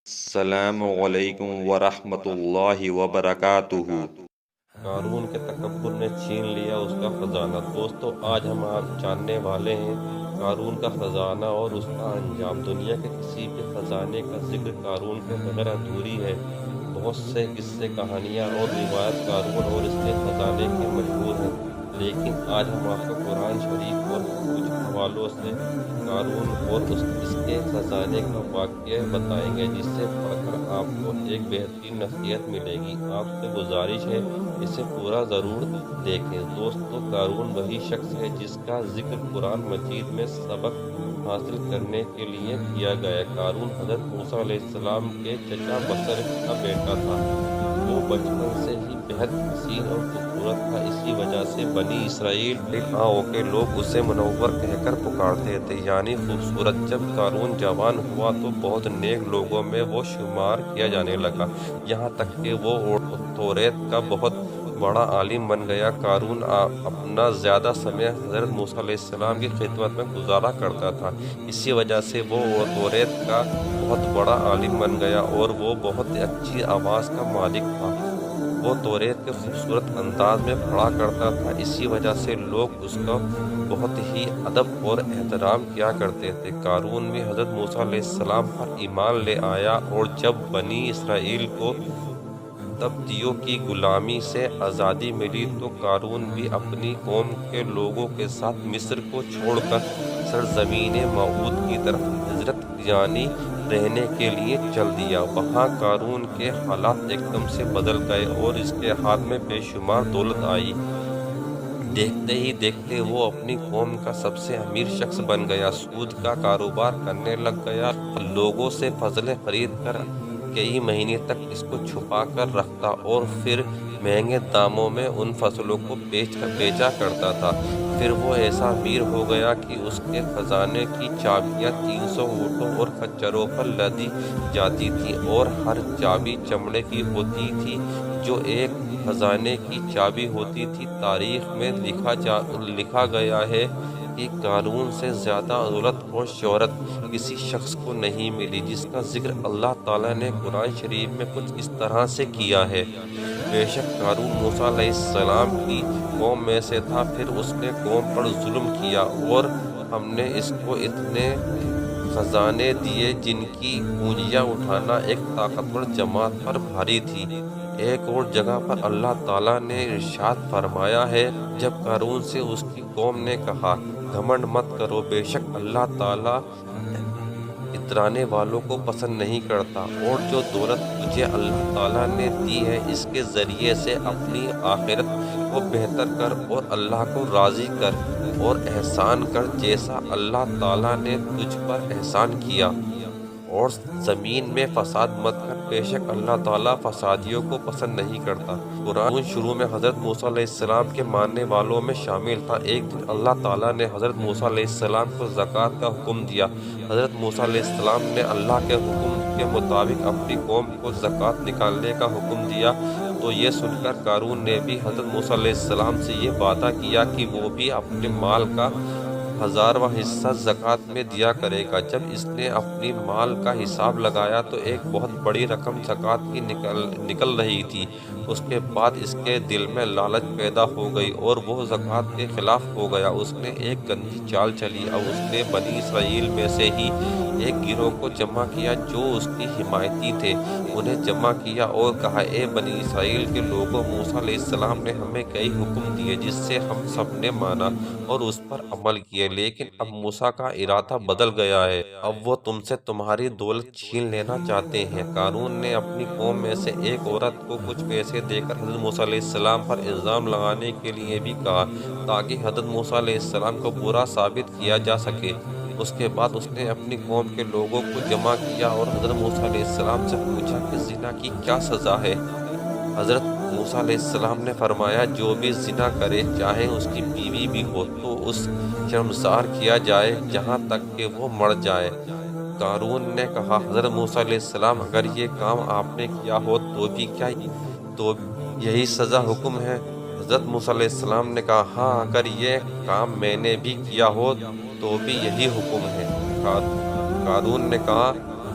السلام علیکم ورحمۃ اللہ وبرکاتہ۔ قارون کے تکبر نے چھین لیا اس کا خزانہ۔ دوستو، آج ہم جاننے والے ہیں قارون کا خزانہ اور اس کا انجام۔ دنیا کے کسی بھی خزانے کا ذکر قارون کے بغیر ادھوری ہے۔ بہت سے قصے، کہانیاں اور روایت قارون اور اس کے خزانے کے مشہور ہیں، لیکن آج ہم آپ کو قرآن شریف اور کچھ حوالوں سے قارون اور اس کے خزانے کا واقعہ بتائیں گے، جس سے پڑھ کر آپ کو ایک بہترین نصیحت ملے گی۔ آپ سے گزارش ہے اسے پورا ضرور دیکھیں۔ دوستو، قارون وہی شخص ہے جس کا ذکر قرآن مجید میں سبق حاصل کرنے کے لیے کیا گیا ہے۔ قارون حضرت موسیٰ علیہ السلام کے چچا بصر کا بیٹا تھا۔ وہ بچپن سے ہی بہت حسین اور خوبصورت تھا، اسی وجہ سے بنی اسرائیل کے لوگ اسے منور کہہ کر پکارتے تھے، یعنی خوبصورت۔ جب قارون جوان ہوا تو بہت نیک لوگوں میں وہ شمار کیا جانے لگا، یہاں تک کہ وہ توریت کا بہت بڑا عالم بن گیا۔ قارون اپنا زیادہ سمے حضرت موسیٰ علیہ السلام کی خدمت میں گزارا کرتا تھا، اسی وجہ سے وہ توریت کا بہت بڑا عالم بن گیا اور وہ بہت اچھی آواز کا مالک تھا۔ وہ توریت کے خوبصورت انداز میں پڑھا کرتا تھا، اسی وجہ سے لوگ اس کا بہت ہی ادب اور احترام کیا کرتے تھے۔ قارون بھی حضرت موسیٰ علیہ السلام پر ایمان لے آیا، اور جب بنی اسرائیل کو تبتیوں کی غلامی سے آزادی ملی تو قارون بھی اپنی قوم کے لوگوں کے ساتھ مصر کو چھوڑ کر سرزمین موعود کی طرف ہجرت یعنی رہنے کے لیے چل دیا۔ وہاں قارون کے حالات ایک دم سے بدل گئے اور اس کے ہاتھ میں بے شمار دولت آئی۔ دیکھتے ہی دیکھتے وہ اپنی قوم کا سب سے امیر شخص بن گیا، سود کا کاروبار کرنے لگ گیا، لوگوں سے فصلیں خرید کر کئی مہینے تک اس کو چھپا کر رکھتا اور پھر مہنگے داموں میں ان فصلوں کو بیچا کرتا تھا۔ پھر وہ ایسا امیر ہو گیا کہ اس کے خزانے کی چابیاں 300 اونٹوں اور خچروں پر لدی جاتی تھیں، اور ہر چابی چمڑے کی ہوتی تھی جو ایک خزانے کی چابی ہوتی تھی۔ تاریخ میں لکھا گیا ہے کہ قارون سے زیادہ دولت اور شہرت کسی شخص کو نہیں ملی، جس کا ذکر اللہ تعالیٰ نے قرآن شریف میں کچھ اس طرح سے کیا ہے: بے شک قارون موسیٰ علیہ السلام کی قوم میں سے تھا، پھر اس نے قوم پر ظلم کیا اور ہم نے اس کو اتنے خزانے دیے جن کی پونجیاں اٹھانا ایک طاقتور جماعت پر بھاری تھی۔ ایک اور جگہ پر اللہ تعالیٰ نے ارشاد فرمایا ہے، جب قارون سے اس کی قوم نے کہا، گھمنڈ مت کرو، بے شک اللہ تعالیٰ اترانے والوں کو پسند نہیں کرتا، اور جو دولت تجھے اللہ تعالیٰ نے دی ہے اس کے ذریعے سے اپنی آخرت کو بہتر کر اور اللہ کو راضی کر اور احسان کر جیسا اللہ تعالیٰ نے تجھ پر احسان کیا، اور زمین میں فساد مت کر، بے شک اللہ تعالیٰ فسادیوں کو پسند نہیں کرتا۔ قرآن شروع میں حضرت موسیٰ علیہ السلام کے ماننے والوں میں شامل تھا۔ ایک دن اللہ تعالیٰ نے حضرت موسیٰ علیہ السلام کو زکوٰۃ کا حکم دیا۔ حضرت موسیٰ علیہ السلام نے اللہ کے حکم کے مطابق اپنی قوم کو زکوٰۃ نکالنے کا حکم دیا، تو یہ سن کر قارون نے بھی حضرت موسیٰ علیہ السلام سے یہ وعدہ کیا کہ وہ بھی اپنے مال کا 1000واں حصہ زکوٰۃ میں دیا کرے گا۔ جب اس نے اپنی مال کا حساب لگایا تو ایک بہت بڑی رقم زکوٰۃ کی نکل رہی تھی۔ اس کے بعد اس کے دل میں لالچ پیدا ہو گئی اور وہ زکوٰۃ کے خلاف ہو گیا۔ اس نے ایک گندی چال چلی اور اس نے بنی اسرائیل میں سے ہی ایک گروہ کو جمع کیا جو اس کی حمایتی تھے۔ انہیں جمع کیا اور کہا، اے بنی اسرائیل کے لوگوں، موسیٰ علیہ السلام نے ہمیں کئی حکم دیے جس سے ہم سب نے مانا اور اس پر عمل کیے، لیکن اب موسیٰ کا ارادہ بدل گیا ہے، اب وہ تم سے تمہاری دولت چھین لینا چاہتے ہیں۔ قارون نے اپنی قوم میں سے ایک عورت کو کچھ پیسے دے کر حضرت موسیٰ علیہ السلام پر الزام لگانے کے لیے بھی کہا، تاکہ حضرت موسیٰ علیہ السلام کو برا ثابت کیا جا سکے۔ اس کے بعد اس نے اپنی قوم کے لوگوں کو جمع کیا اور حضرت موسیٰ علیہ السلام سے پوچھا کہ زنا کی کیا سزا ہے؟ حضرت موسیٰ علیہ السلام نے فرمایا، جو بھی زنا کرے، چاہے اس کی بیوی بھی ہو، تو اس شرمسار کیا جائے جہاں تک کہ وہ مر جائے۔ قارون نے کہا، حضرت موسیٰ علیہ السلام، اگر یہ کام آپ نے کیا ہو تو بھی کیا تو یہی سزا حکم ہے؟ حضرت موسیٰ علیہ السلام نے کہا، ہاں، اگر یہ کام میں نے بھی کیا ہو تو بھی یہی حکم ہے۔ قارون نے کہا،